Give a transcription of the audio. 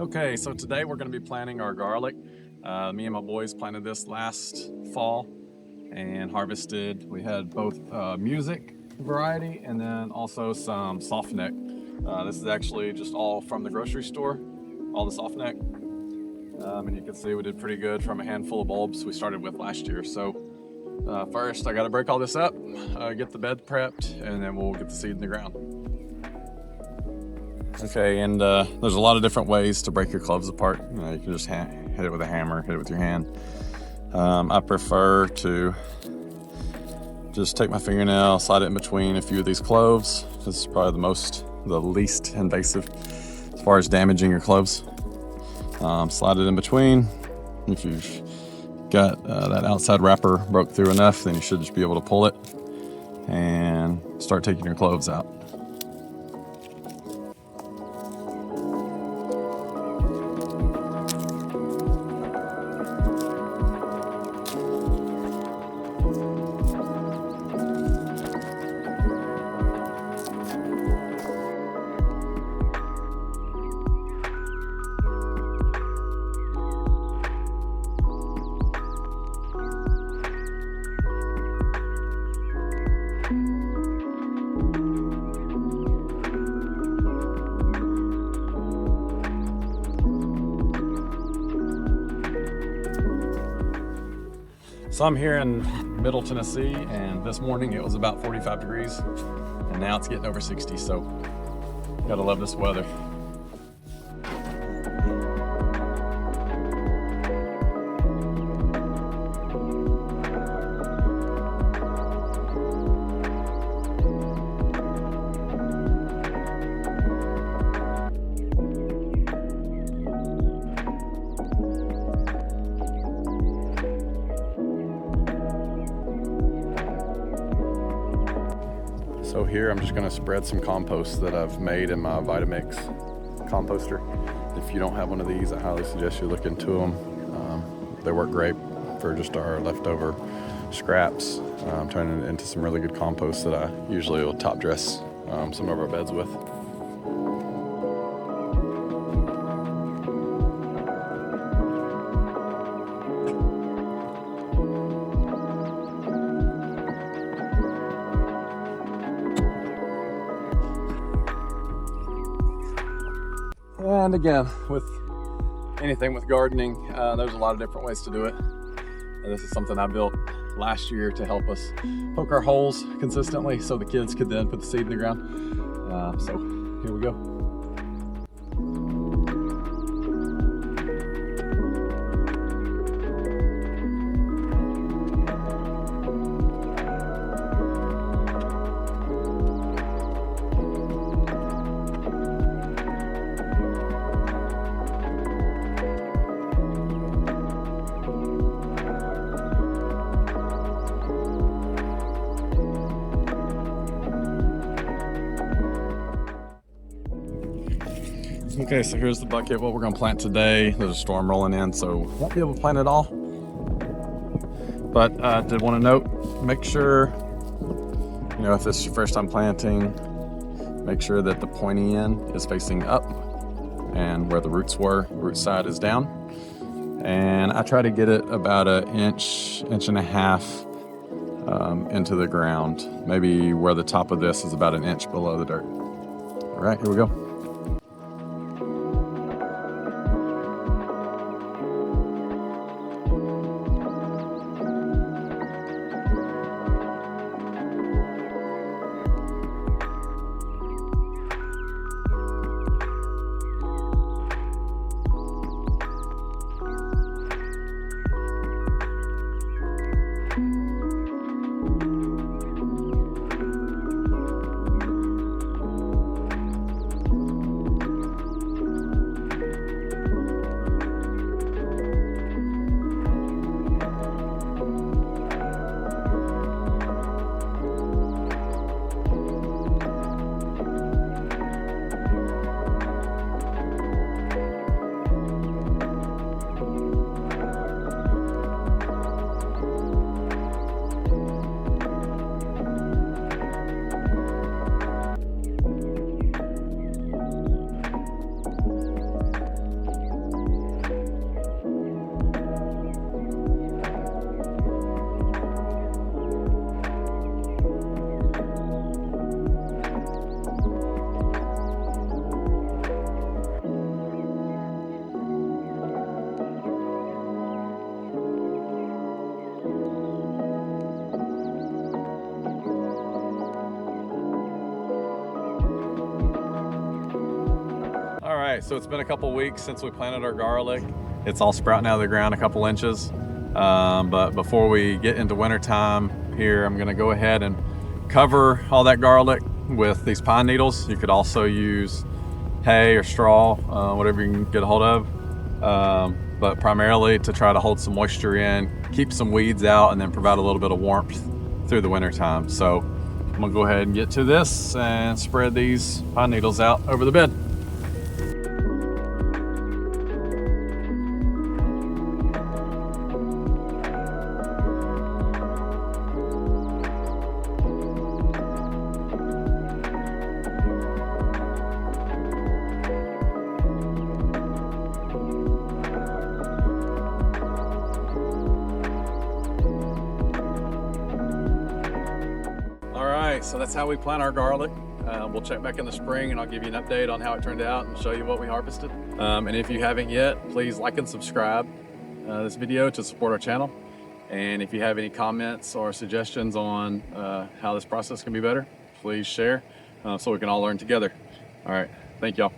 Okay, so today we're going to be planting our garlic. Me and my boys planted this last fall and harvested. We had both music variety and then also some soft neck. This is actually just all from the grocery store, all the soft neck. And you can see we did pretty good from a handful of bulbs we started with last year. So first I got to break all this up, get the bed prepped, and then we'll get the seed in the ground. Okay, and there's a lot of different ways to break your cloves apart. You can just hit it with a hammer, hit it with your hand. I prefer to just take my fingernail, slide it in between a few of these cloves. This is probably the least invasive as far as damaging your cloves. Slide it in between. If you've got that outside wrapper broke through enough, then you should just be able to pull it and start taking your cloves out. So I'm here in Middle Tennessee, and this morning it was about 45 degrees, and now it's getting over 60, so gotta love this weather. So here I'm just going to spread some compost that I've made in my Vitamix composter. If you don't have one of these, I highly suggest you look into them. They work great for just our leftover scraps. I'm turning it into some really good compost that I usually will top dress some of our beds with. And again, with anything with gardening, there's a lot of different ways to do it. And this is something I built last year to help us poke our holes consistently so the kids could then put the seed in the ground. So here we go. Okay, so here's the bucket, what we're gonna plant today. There's a storm rolling in, so won't be able to plant it all. But I did want to note, make sure, if this is your first time planting, make sure that the pointy end is facing up and where the roots were, root side is down. And I try to get it about an inch and a half into the ground. Maybe where the top of this is about an inch below the dirt. All right, here we go. right, so it's been a couple weeks since we planted our garlic. It's all sprouting out of the ground a couple inches. But before we get into wintertime here, I'm gonna go ahead and cover all that garlic with these pine needles. You could also use hay or straw, whatever you can get a hold of. But primarily to try to hold some moisture in, keep some weeds out, and then provide a little bit of warmth through the winter time. So I'm gonna go ahead and get to this and spread these pine needles out over the bed. So that's how we plant our garlic. We'll check back in the spring and I'll give you an update on how it turned out and show you what we harvested. And if you haven't yet, please like and subscribe this video to support our channel. And if you have any comments or suggestions on how this process can be better, please share so we can all learn together. All right, thank y'all.